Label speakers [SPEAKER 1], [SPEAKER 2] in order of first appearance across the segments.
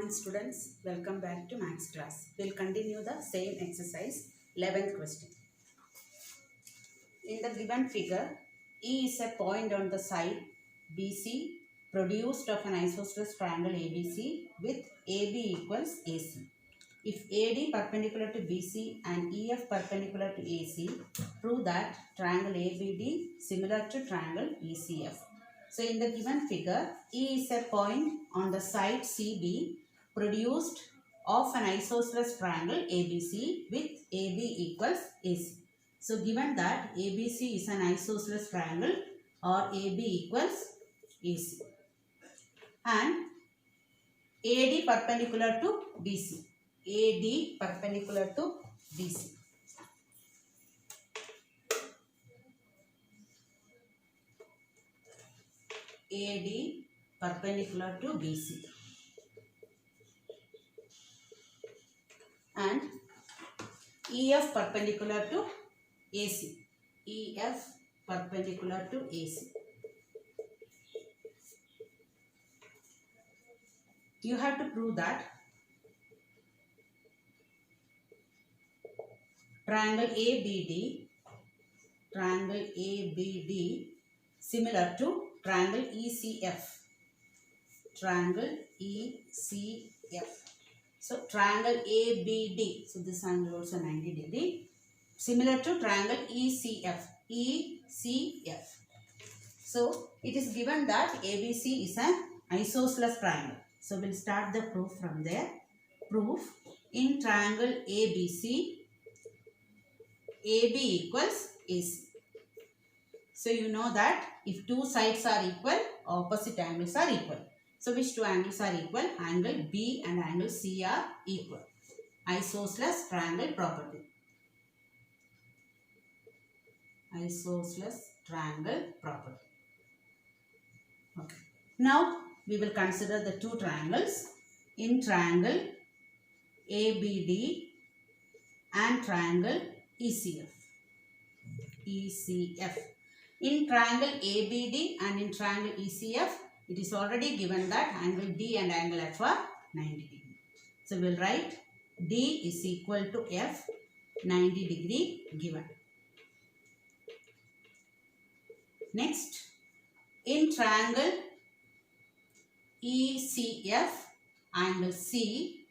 [SPEAKER 1] morning students, welcome back to maths class. We'll continue the same exercise, 11th question. In the given figure, E is a point on the side BC produced of an isosceles triangle ABC with AB equals AC. If AD perpendicular to BC and EF perpendicular to AC, prove that triangle ABD similar to triangle ECF. So in the given figure, E is a point on the side CB produced of an isosceles triangle ABC with AB equals AC. So given that ABC is an isosceles triangle or AB equals AC and AD perpendicular to BC. AD perpendicular to BC. AD perpendicular to BC. And EF perpendicular to AC. EF perpendicular to AC. You have to prove that triangle ABD similar to triangle ECF. Triangle ECF. So triangle ABD. So this angle also 90 degree. Similar to triangle ECF. ECF. So it is given that ABC is an isosceles triangle. So we'll start the proof from there. Proof in triangle ABC, AB equals AC. So you know that if two sides are equal, opposite angles are equal. So which two angles are equal? Angle B and angle C are equal. Isosceles triangle property. Isosceles triangle property. Okay. Now we will consider the two triangles in triangle ABD and triangle ECF. ECF. In triangle ABD and in triangle ECF, it is already given that angle D and angle F are 90 degree. So we will write D is equal to F, 90 degree given. Next, in triangle ECF, angle C,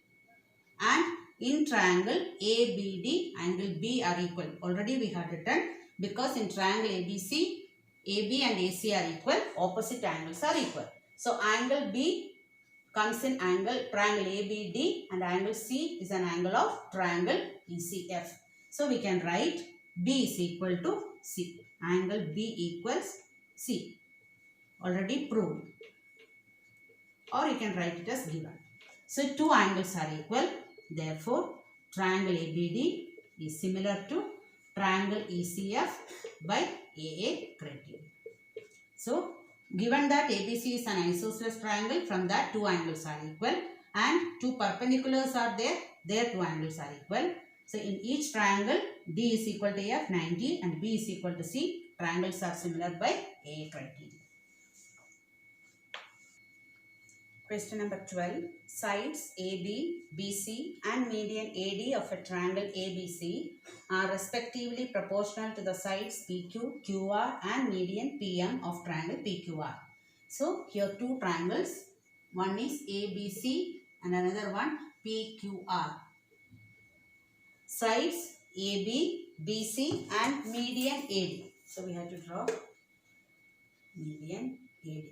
[SPEAKER 1] and in triangle ABD, angle B are equal. Already we have written because in triangle ABC, AB and AC are equal, opposite angles are equal. So angle B comes in angle triangle ABD and angle C is an angle of triangle ECF. So we can write B is equal to C. Angle B equals C. Already proved. Or you can write it as given. So two angles are equal. Therefore, triangle ABD is similar to triangle ECF by AA criteria. So, given that ABC is an isosceles triangle, from that two angles are equal and two perpendiculars are there, their two angles are equal. So, in each triangle, D is equal to F, 90 and B is equal to C. Triangles are similar by AA criteria. Question number 12. Sides AB, BC and median AD of a triangle ABC are respectively proportional to the sides PQ, QR and median PM of triangle PQR. So, here two triangles. One is ABC and another one PQR. Sides AB, BC and median AD. So, we have to draw median AD.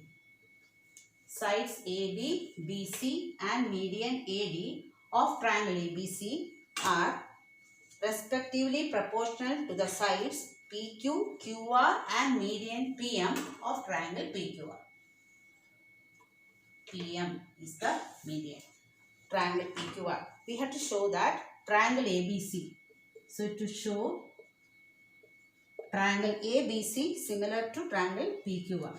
[SPEAKER 1] Sides AB, BC and median AD of triangle ABC are respectively proportional to the sides PQ, QR and median PM of triangle PQR. PM is the median. Triangle PQR. We have to show that triangle ABC. So to show triangle ABC similar to triangle PQR.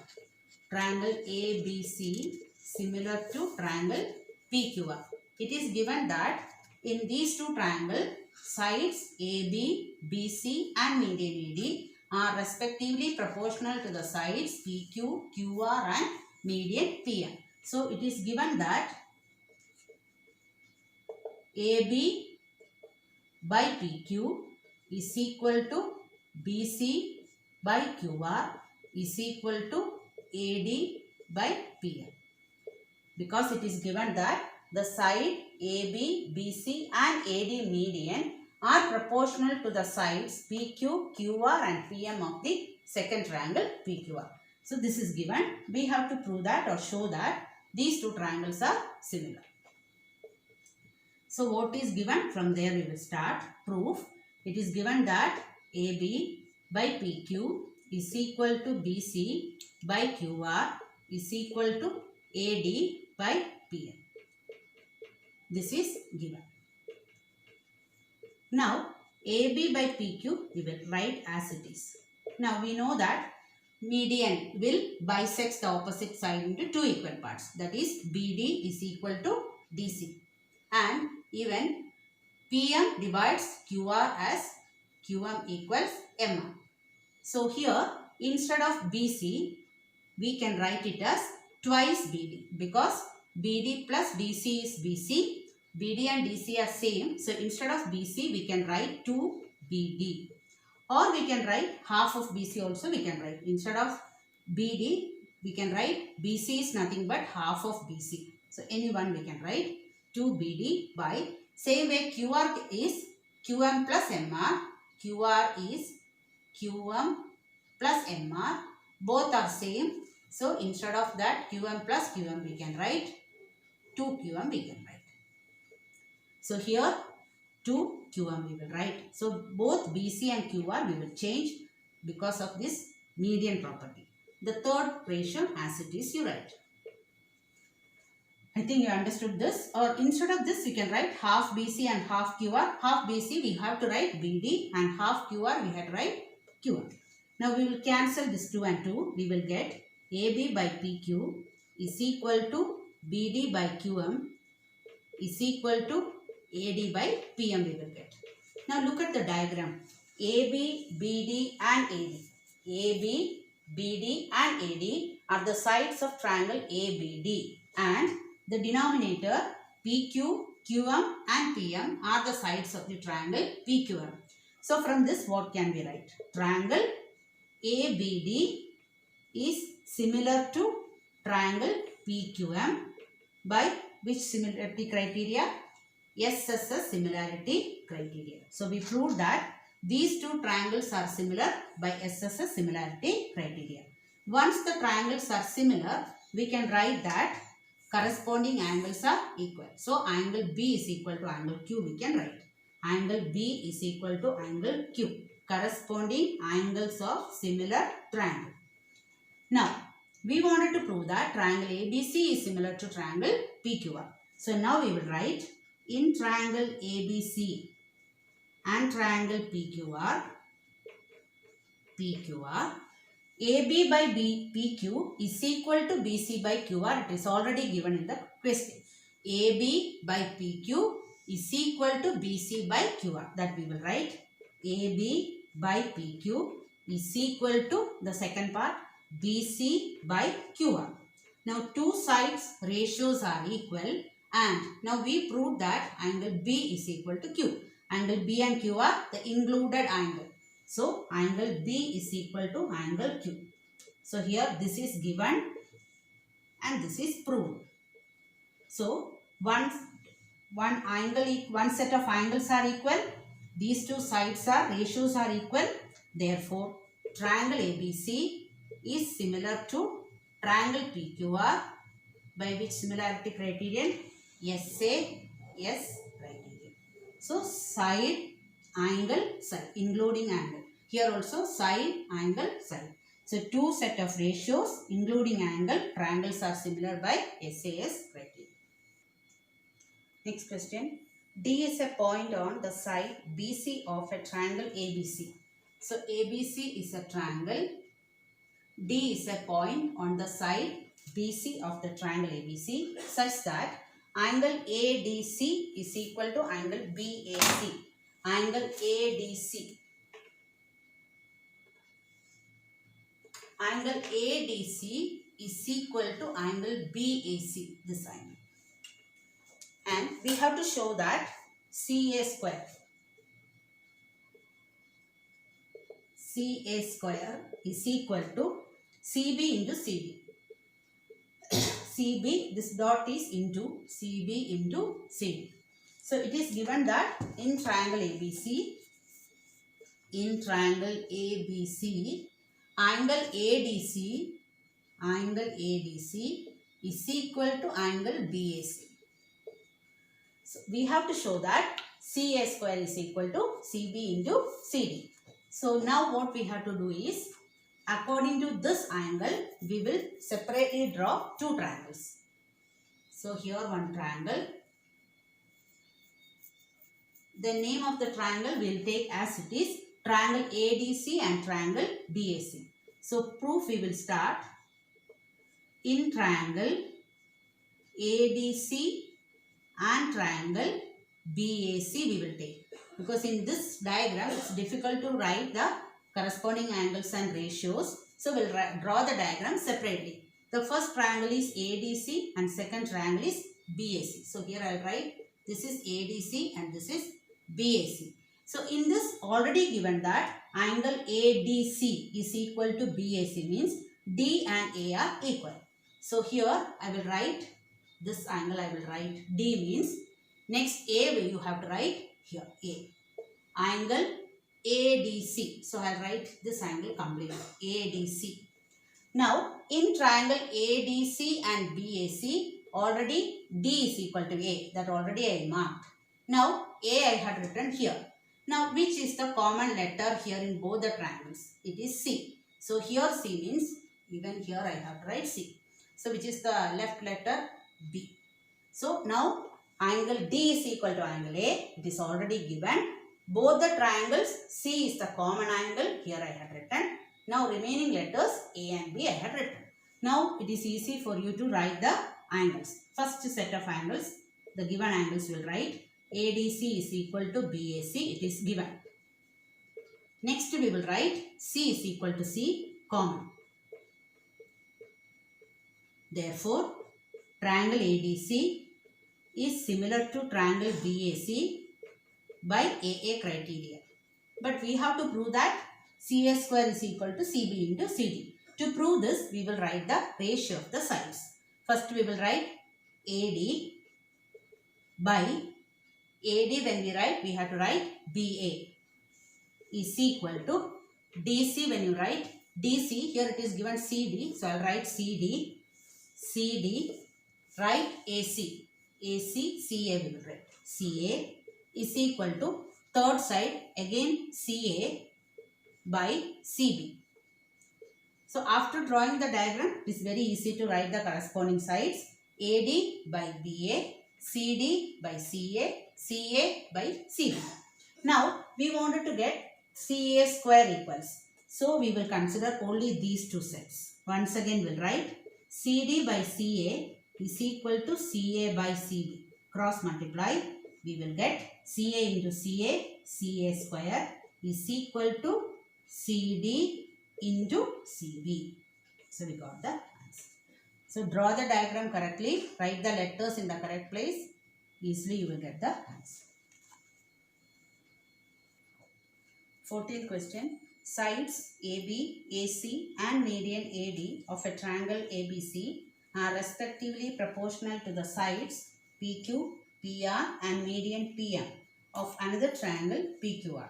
[SPEAKER 1] Triangle ABC similar to triangle PQR. It is given that in these two triangles, sides AB, BC and median AD are respectively proportional to the sides PQ, QR and median PM. So it is given that AB by PQ is equal to BC by QR is equal to AD by PM. Because it is given that the side AB, BC and AD median are proportional to the sides PQ, QR and PM of the second triangle PQR. So this is given. We have to prove that or show that these two triangles are similar. So what is given? From there we will start. Proof. It is given that AB by PQ is equal to BC by QR is equal to AD by PM. This is given. Now AB by PQ we will write as it is. Now we know that median will bisect the opposite side into two equal parts. That is BD is equal to DC. And even PM divides QR as QM equals MM. So here instead of BC we can write it as twice BD because BD plus DC is BC. BD and DC are same. So instead of BC we can write 2BD. Or we can write half of BC also we can write. Instead of BD we can write BC is nothing but half of BC. So any one we can write 2BD by same way QR is QM plus MR. QR is QM plus MR. Both are same. So instead of that QM plus QM we can write 2QM we can write. So here 2QM we will write. So both BC and QR we will change because of this median property. The third ratio as it is you write. I think you understood this. Or instead of this you can write half BC and half QR. Half BC we have to write BD and half QR we have to write QR. Now we will cancel this 2 and 2. We will get AB by PQ is equal to BD by QM is equal to AD by PM we will get. Now look at the diagram. AB, BD and AD. AB, BD and AD are the sides of triangle ABD and the denominator PQ, QM and PM are the sides of the triangle PQM. So from this what can we write? Triangle ABD is similar to triangle PQM by which similarity criteria? SSS similarity criteria. So we proved that these two triangles are similar by SSS similarity criteria. Once the triangles are similar, we can write that corresponding angles are equal. So angle B is equal to angle Q we can write. Angle B is equal to angle Q. Corresponding angles of similar triangle. Now we wanted to prove that triangle ABC is similar to triangle PQR. So now we will write in triangle ABC and triangle PQR, AB by PQ is equal to BC by QR. It is already given in the question. AB by PQ is equal to BC by QR. That we will write. AB by PQ is equal to the second part BC by QR. Now two sides ratios are equal and now we proved that angle B is equal to Q. Angle B and Q are the included angle. So angle B is equal to angle Q. So here this is given and this is proved. So one set of angles are equal. These two sides are ratios are equal. Therefore triangle ABC is similar to triangle PQR by which similarity criterion? SAS criterion. So side, angle, side, including angle. Here also side, angle, side. So two set of ratios including angle, triangles are similar by SAS criterion. Next question. D is a point on the side BC of a triangle ABC. So ABC is a triangle. D is a point on the side BC of the triangle ABC such that angle ADC is equal to angle BAC. Angle ADC. Angle ADC is equal to angle BAC. This angle. And we have to show that CA square. CA square is equal to CB into CD. CB, this dot is into CB into CD. So it is given that in triangle ABC, angle ADC is equal to angle BAC. So we have to show that CA square is equal to CB into CD. So now what we have to do is, according to this angle, we will separately draw two triangles. So here one triangle. The name of the triangle we will take as it is triangle ADC and triangle BAC. So proof we will start. In triangle ADC and triangle BAC we will take. Because in this diagram it's difficult to write the corresponding angles and ratios. So we will draw the diagram separately. The first triangle is ADC and second triangle is BAC. So here I will write this is ADC and this is BAC. So in this already given that angle ADC is equal to BAC means D and A are equal. So here I will write this angle, I will write D means next A you have to write here A. Angle ADC. So I will write this angle completely ADC. Now in triangle ADC and BAC already D is equal to A, that already I marked. Now A I had written here. Now which is the common letter here in both the triangles? It is C. So here C means even here I have to write C. So which is the left letter? B. So now angle D is equal to angle A. It is already given. Both the triangles C is the common angle. Here I have written. Now remaining letters A and B I have written. Now it is easy for you to write the angles. First set of angles, the given angles will write. ADC is equal to BAC, it is given. Next we will write C is equal to C, common. Therefore, triangle ADC is similar to triangle BAC by AA criteria. But we have to prove that CA square is equal to CB into CD. To prove this, we will write the ratio of the sides. First we will write AD by AD, when we write, we have to write BA is equal to DC. When you write DC, here it is given CD. So I will write CD, write AC, CA we will write. CA is equal to third side again CA by CB. So after drawing the diagram, it is very easy to write the corresponding sides. AD by BA, CD by CA, CA by CB. Now we wanted to get CA square equals. So we will consider only these two sets. Once again we will write CD by CA is equal to CA by CB. Cross multiply, we will get CA into CA, CA square is equal to CD into CB. So we got the answer. So draw the diagram correctly, write the letters in the correct place, easily you will get the answer. 14th question. Sides AB, AC and median AD of a triangle ABC are respectively proportional to the sides PQ, PR and median PM of another triangle PQR.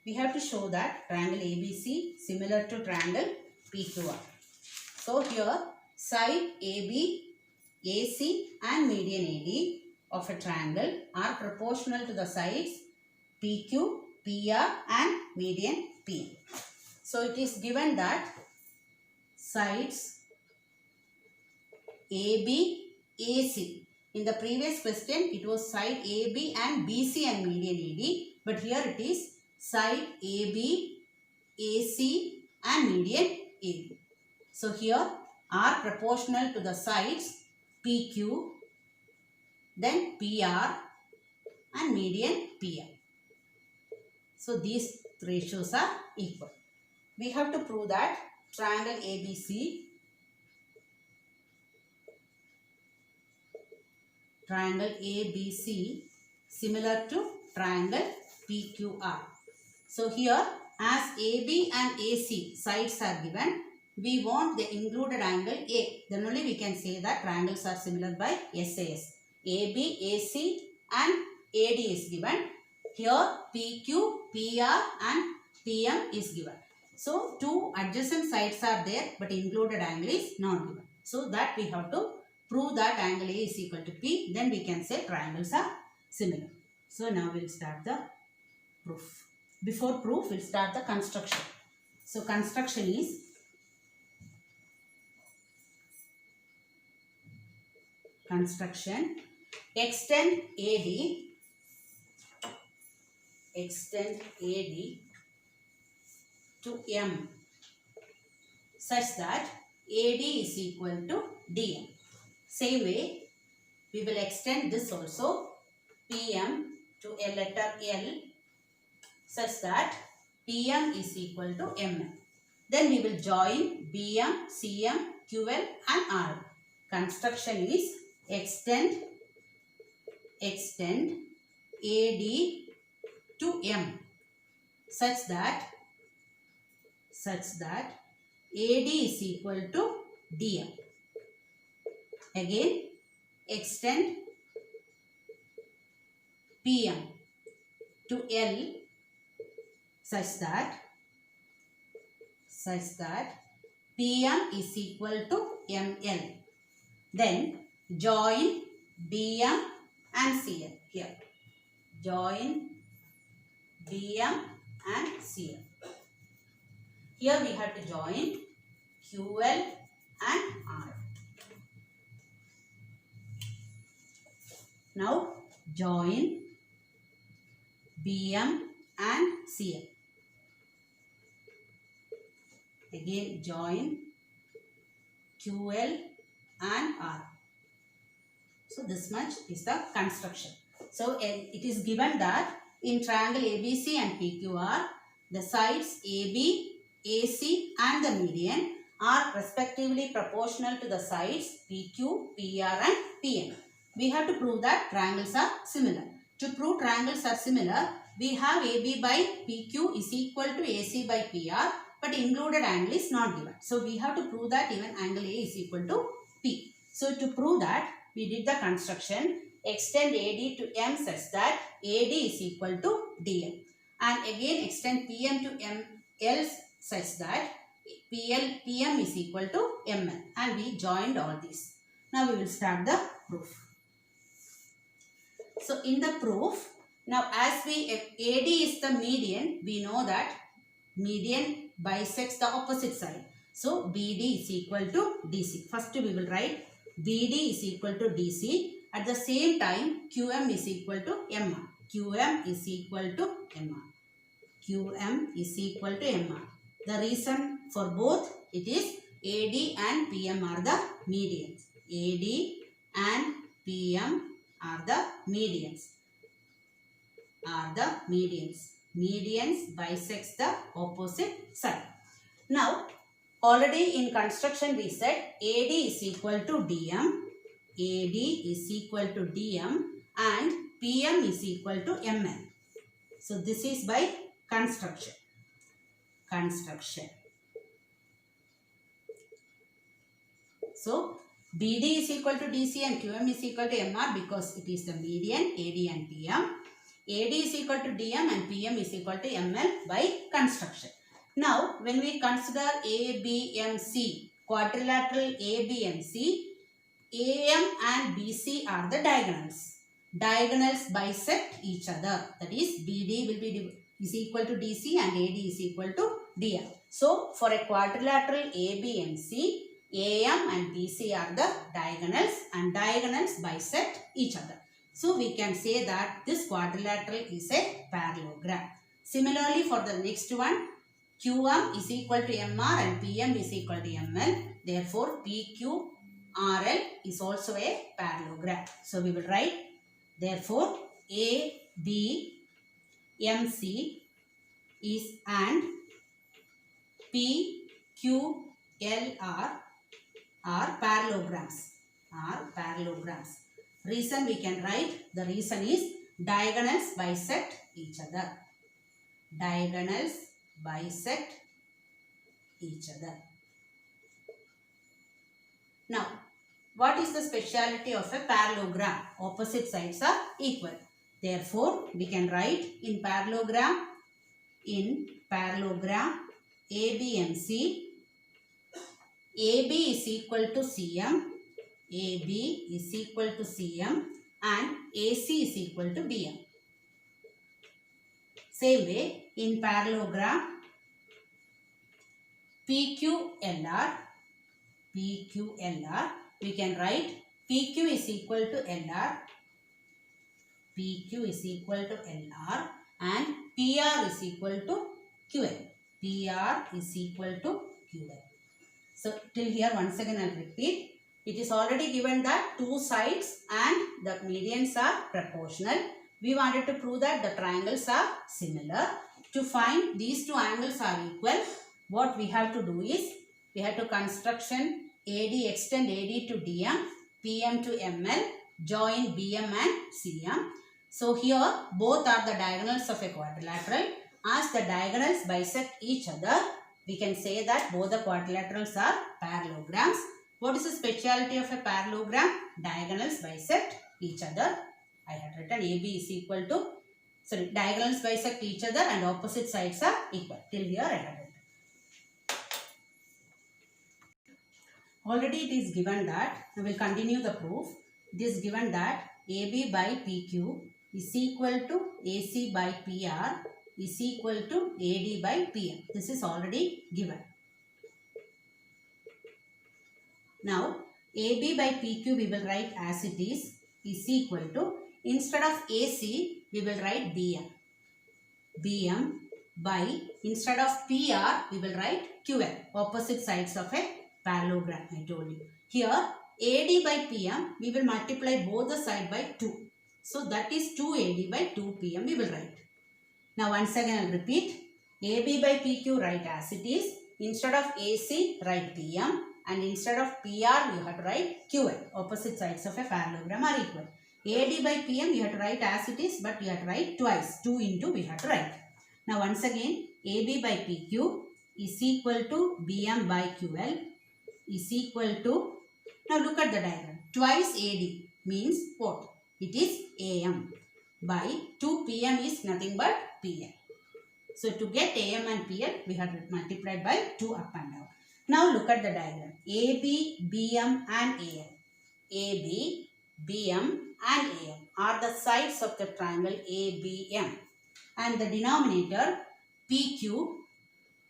[SPEAKER 1] We have to show that triangle ABC similar to triangle PQR. So here side AB, AC and median AD of a triangle are proportional to the sides PQ, PR and median PM. So it is given that sides AB, AC. In the previous question it was side AB and BC and median AD, but here it is side AB, AC and median AD. So here are proportional to the sides PQ, then PR and median PM. So these ratios are equal. We have to prove that triangle ABC similar to triangle PQR. So here as AB and AC sides are given, we want the included angle A. Then only we can say that triangles are similar by SAS. AB, AC and AD is given. Here PQ, PR and PM is given. So two adjacent sides are there but included angle is not given. So that we have to prove that angle A is equal to P. Then we can say triangles are similar. So now we will start the proof. Before proof, we will start the construction. So construction is extend AD to M such that AD is equal to DM. Same way, we will extend this also PM to a letter L such that PM is equal to MN. Then we will join BM, CM, QL and RL. Construction is extend AD to M such that AD is equal to DM. Again extend PM to L such that PM is equal to ML. Then join BM and CL here. Join BM and CL. Here we have to join QL and R. Now join BM and CL. Again join QL and R. So this much is the construction. So it is given that in triangle ABC and PQR, the sides AB, AC and the median are respectively proportional to the sides PQ, PR and PM. We have to prove that triangles are similar. To prove triangles are similar, we have AB by PQ is equal to AC by PR, but included angle is not given. So we have to prove that even angle A is equal to P. So to prove that, we did the construction extend AD to M such that AD is equal to DM. And again extend PM to ML such that PM is equal to ML. And we joined all these. Now we will start the proof. So in the proof, now as AD is the median, we know that median bisects the opposite side. So BD is equal to DC. First we will write BD is equal to DC. At the same time, QM is equal to MR. QM is equal to MR. QM is equal to MR. The reason for both, it is AD and PM are the medians. AD and PM are the medians. Medians bisects the opposite side. Now, already in construction we said AD is equal to DM. AD is equal to DM and PM is equal to MN. So this is by construction. So BD is equal to DC and QM is equal to MR because it is the median AD and PM. AD is equal to DM and PM is equal to ML by construction. Now when we consider ABMC, quadrilateral ABMC, AM and BC are the diagonals. Diagonals bisect each other. That is BD is equal to DC and AD is equal to DM. So for a quadrilateral ABMC, AM and BC are the diagonals and diagonals bisect each other. So we can say that this quadrilateral is a parallelogram. Similarly for the next one, QM is equal to MR and PM is equal to ML. Therefore PQRL is also a parallelogram. So we will write, therefore ABMC is and PQLR are parallelograms. Reason we can write, the reason is diagonals bisect each other. Diagonals bisect each other. Now, what is the speciality of a parallelogram? Opposite sides are equal. Therefore, we can write in parallelogram ABMC, AB is equal to CM, AB is equal to CM and AC is equal to BM. Same way, in parallelogram PQLR, we can write PQ is equal to LR, PQ is equal to LR and PR is equal to QL. PR is equal to QL. So, till here once again I will repeat. It is already given that two sides and the medians are proportional. We wanted to prove that the triangles are similar. To find these two angles are equal, what we have to do is, we have to construction AD, extend AD to DM, PM to ML, join BM and CM. So here both are the diagonals of a quadrilateral. As the diagonals bisect each other, we can say that both the quadrilaterals are parallelograms. What is the speciality of a parallelogram? Diagonals bisect each other. I had written AB is equal to, diagonals bisect each other and opposite sides are equal. Till here I had written. Already it is given that, we will continue the proof. It is given that AB by PQ is equal to AC by PR is equal to AD by PM. This is already given. Now, AB by PQ we will write as it is equal to, instead of AC we will write BM. BM by, instead of PR we will write QL, opposite sides of a parallelogram I told you. Here AD by PM we will multiply both the side by 2. So that is 2AD by 2PM we will write. Now once again I will repeat. AB by PQ write as it is. Instead of AC write PM and instead of PR you have to write QL. Opposite sides of a parallelogram are equal. AD by PM you have to write as it is, but you have to write twice. 2 into we have to write. Now once again AB by PQ is equal to BM by QL is equal to, now look at the diagram. Twice AD means what? It is AM by 2 PM is nothing but PL. So to get AM and PL we have multiplied by 2 up and down. Now look at the diagram. AB, BM and AM. AB, BM and AM are the sides of the triangle ABM. And the denominator PQ,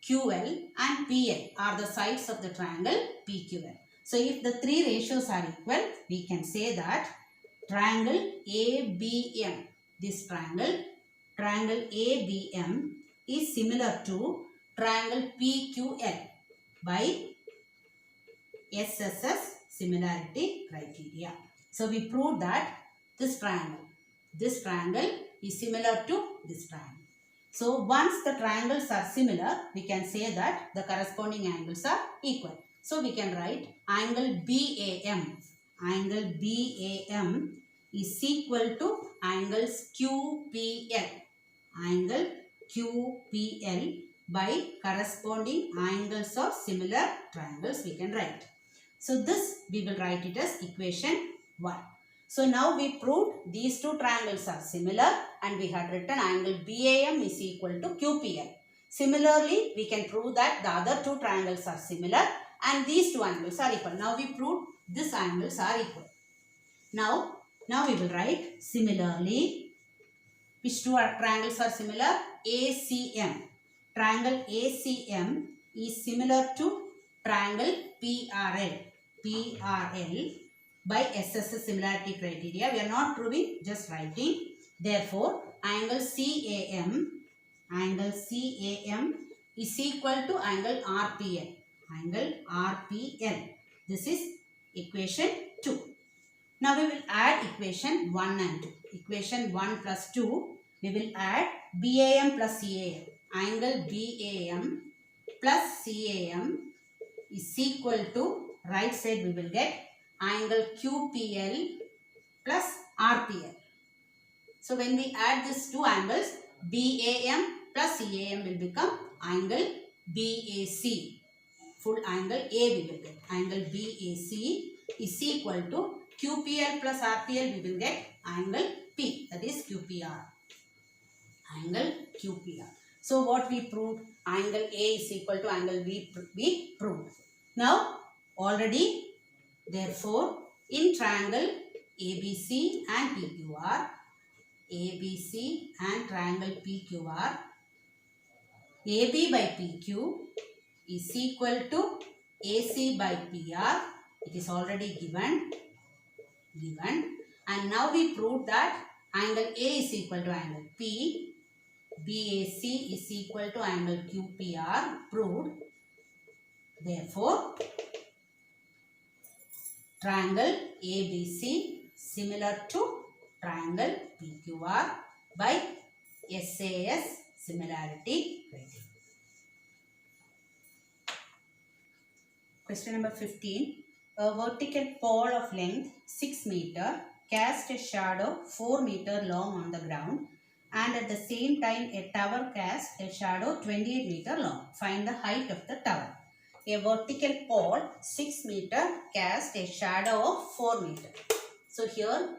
[SPEAKER 1] QL and PL are the sides of the triangle PQL. So if the three ratios are equal, we can say that triangle ABM, this triangle ABM is similar to triangle PQL by SSS similarity criteria. So we proved that this triangle is similar to this triangle. So once the triangles are similar, we can say that the corresponding angles are equal. So we can write angle BAM. Angle BAM is equal to angles QPL. Angle QPL by corresponding angles of similar triangles we can write. So this we will write it as equation 1. So now we proved these two triangles are similar and we had written angle BAM is equal to QPL. Similarly, we can prove that the other two triangles are similar and these two angles are equal. Now we proved these angles are equal. Now we will write similarly, which two triangles are similar? ACM. Triangle ACM is similar to triangle PRL. PRL by SSS similarity criteria. We are not proving, just writing. Therefore, angle CAM is equal to angle RPL. Angle RPL. This is equation 2. Now we will add equation 1 and 2. Equation 1 plus 2, we will add BAM plus CAM. Angle BAM plus CAM is equal to, right side we will get angle QPL plus RPL. So when we add these two angles, BAM plus CAM will become angle BAC. Full angle A we will get. Angle BAC is equal to QPL plus RPL, we will get angle P, that is QPR. Angle QPR. So what we proved? Angle A is equal to angle B we proved. Now already, therefore, in triangle ABC and PQR, ABC and triangle PQR, AB by PQ is equal to AC by PR. It is already given. And now we proved that angle A is equal to angle P, BAC is equal to angle QPR, proved. Therefore, triangle ABC similar to triangle PQR by SAS similarity criteria. Question number 15. A vertical pole of length 6 meter cast a shadow 4 meter long on the ground, and at the same time a tower cast a shadow 28 meter long. Find the height of the tower. A vertical pole 6 meter cast a shadow of 4 meter. So here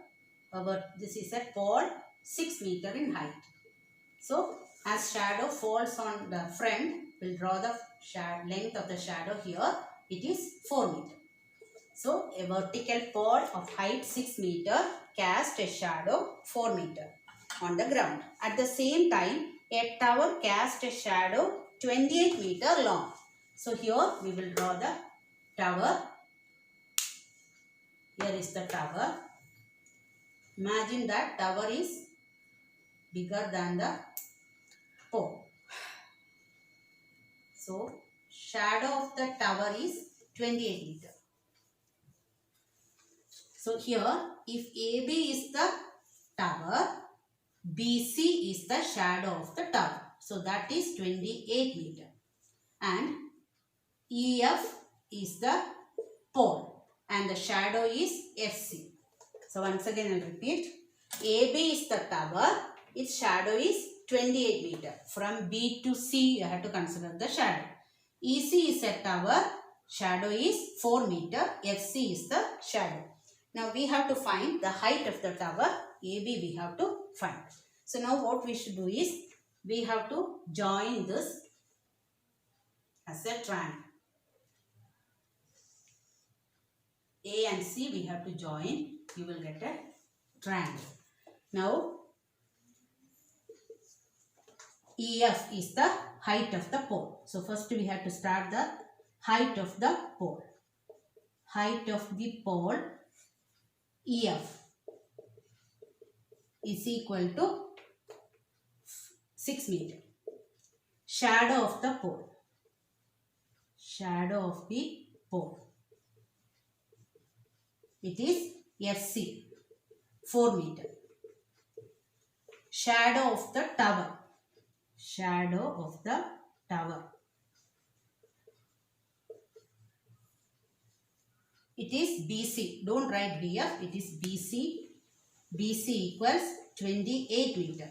[SPEAKER 1] this is a pole 6 meter in height. So as shadow falls on the front, we'll draw the length of the shadow here. It is 4 meter. So a vertical pole of height 6 meter cast a shadow 4 meter on the ground. At the same time, a tower cast a shadow 28 meter long. So here we will draw the tower. Here is the tower. Imagine that tower is bigger than the pole. So shadow of the tower is 28 meter. So here, if AB is the tower, BC is the shadow of the tower. So that is 28 meter. And EF is the pole and the shadow is FC. So once again I will repeat. AB is the tower, its shadow is 28 meter. From B to C you have to consider the shadow. EC is a tower, shadow is 4 meter, FC is the shadow. Now we have to find the height of the tower, AB we have to find. So now what we should do is, we have to join this as a triangle. A and C we have to join, you will get a triangle. Now EF is the height of the pole. So first we have to start the height of the pole. Height of the pole EF is equal to 6 meter. Shadow of the pole. Shadow of the pole. It is FC, 4 meter. Shadow of the tower. Shadow of the tower. It is BC. Don't write BF. It is BC. BC equals 28 meter.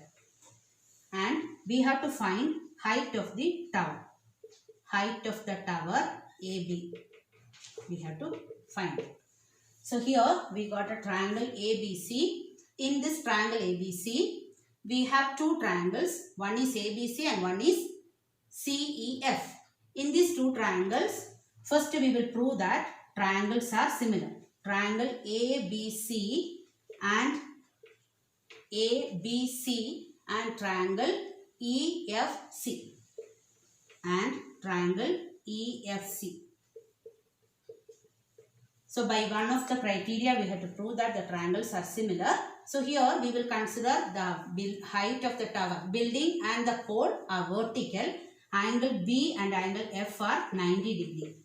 [SPEAKER 1] And we have to find height of the tower. Height of the tower AB. We have to find it. So here we got a triangle ABC. In this triangle ABC, we have two triangles. One is ABC and one is CEF. In these two triangles, first we will prove that triangles are similar. Triangle ABC and triangle EFC and triangle EFC. So by one of the criteria we have to prove that the triangles are similar. So here we will consider the height of the tower. Building and the pole are vertical. Angle B and angle F are 90 degree.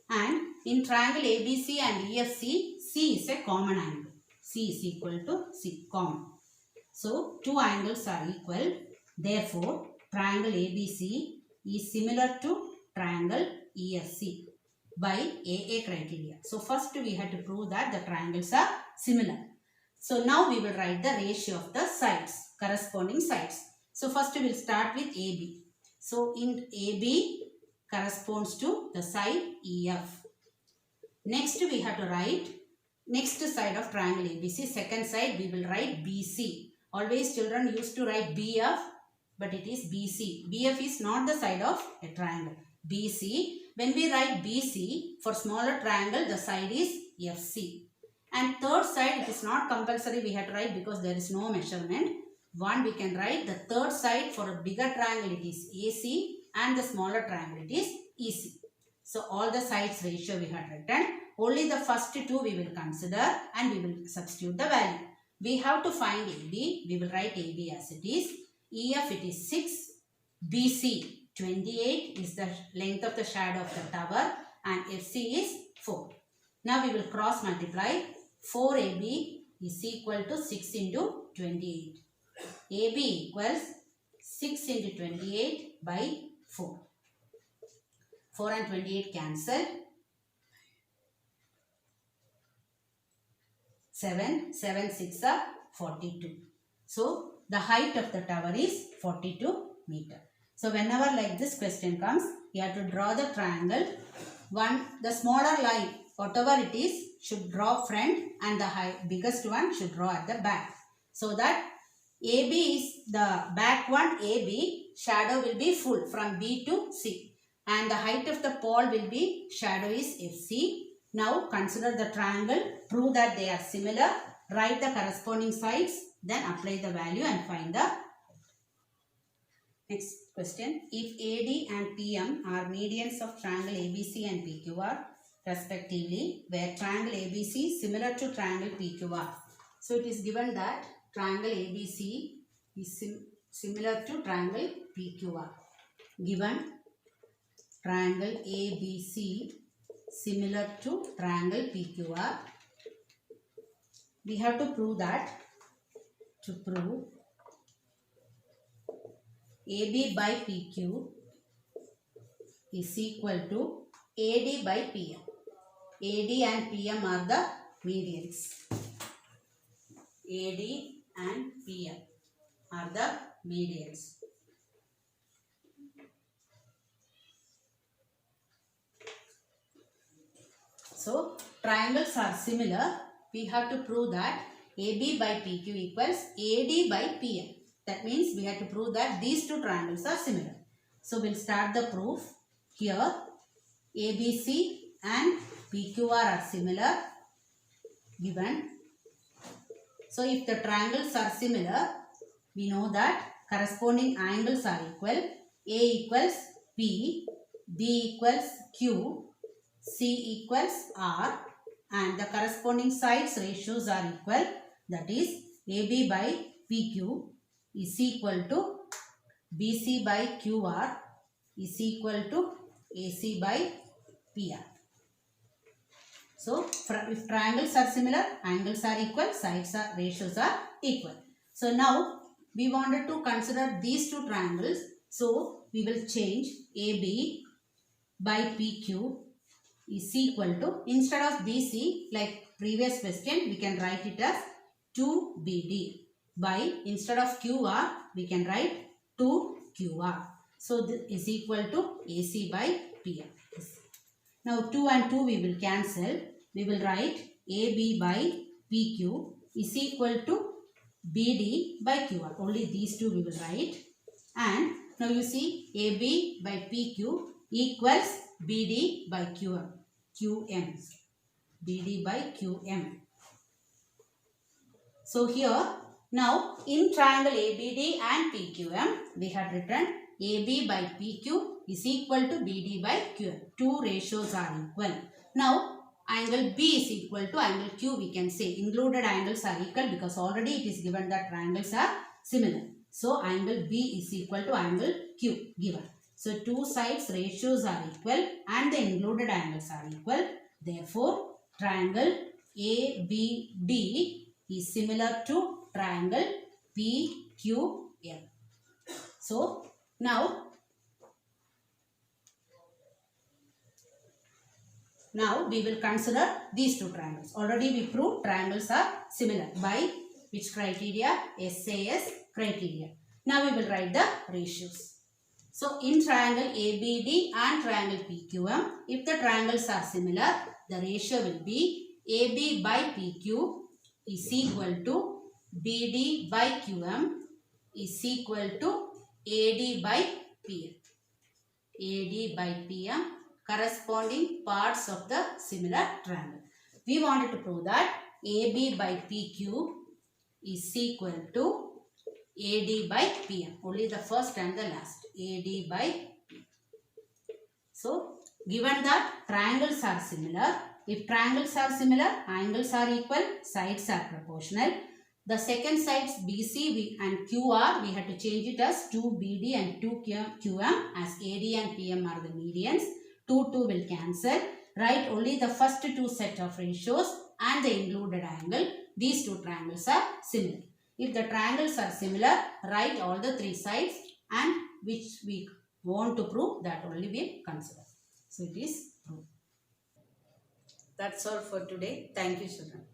[SPEAKER 1] And in triangle ABC and EFC, C is a common angle. C is equal to C, common. So two angles are equal. Therefore, triangle ABC is similar to triangle EFC by AA criteria. So first we have to prove that the triangles are similar. So now we will write the ratio of the sides, corresponding sides. So first we will start with AB. So in AB corresponds to the side EF. Next we have to write next side of triangle ABC. Second side we will write BC. Always children used to write BF, but it is BC. BF is not the side of a triangle. BC. When we write BC, for smaller triangle the side is FC. And third side, it is not compulsory we have to write because there is no measurement. One we can write the third side. For a bigger triangle it is AC and the smaller triangle it is EC. So all the sides ratio we have written. Only the first two we will consider and we will substitute the value. We have to find AB. We will write AB as it is. EF it is 6. BC 28 is the length of the shadow of the tower and FC is 4. Now we will cross multiply. 4AB is equal to 6 into 28. AB equals 6 into 28 by 4. 4 and 28 cancel. 7 6 are 42. So the height of the tower is 42 meter. So whenever like this question comes, you have to draw the triangle. The smaller line, whatever it is, should draw front and the biggest one should draw at the back. So that AB is the back one, AB, shadow will be full from B to C. And the height of the pole will be, shadow is FC. Now consider the triangle, prove that they are similar, write the corresponding sides, then apply the value and find the next question. If AD and PM are medians of triangle ABC and PQR respectively, where triangle ABC is similar to triangle PQR. So it is given that triangle ABC is similar to triangle PQR. Given triangle ABC similar to triangle PQR, we have to prove that. To prove AB by PQ is equal to AD by PM. AD and PM are the medians. AD and PM are the medians. So triangles are similar. We have to prove that AB by PQ equals AD by PM. That means we have to prove that these two triangles are similar. So we'll start the proof. Here ABC and PQR are similar. Given. So if the triangles are similar, we know that corresponding angles are equal. A equals P, B equals Q, C equals R, and the corresponding sides ratios are equal. That is AB by PQ is equal to BC by QR is equal to AC by PR. So if triangles are similar, angles are equal, ratios are equal. So now we wanted to consider these two triangles. So we will change AB by PQ is equal to, instead of BC like previous question, we can write it as 2BD. By, instead of QR, we can write 2QR. So this is equal to AC by PR. Now 2 and 2 we will cancel. We will write AB by PQ is equal to BD by QR. Only these two we will write. And now you see AB by PQ equals BD by QM. BD by QM. So here, now in triangle ABD and PQM, we have written AB by PQ is equal to BD by QM. Two ratios are equal. Now angle B is equal to angle Q, we can say. Included angles are equal because already it is given that triangles are similar. So angle B is equal to angle Q given. So two sides ratios are equal and the included angles are equal. Therefore triangle ABD is similar to triangle PQM. So now Now we will consider these two triangles. Already we proved triangles are similar by which criteria? SAS criteria. Now we will write the ratios. So in triangle ABD and triangle PQM, if the triangles are similar, the ratio will be AB by PQ is equal to BD by QM is equal to AD by PM. AD by PM corresponding parts of the similar triangle. We wanted to prove that AB by PQ is equal to AD by PM. Only the first and the last. AD by PM. So, given that triangles are similar, if triangles are similar, angles are equal, sides are proportional. The second sides BC and QR, we have to change it as 2BD and 2QM as AD and PM are the medians. 2 will cancel. Write only the first two set of ratios and the included angle. These two triangles are similar. If the triangles are similar, write all the three sides and which we want to prove, that only we consider. So it is proved. That's all for today. Thank you, children.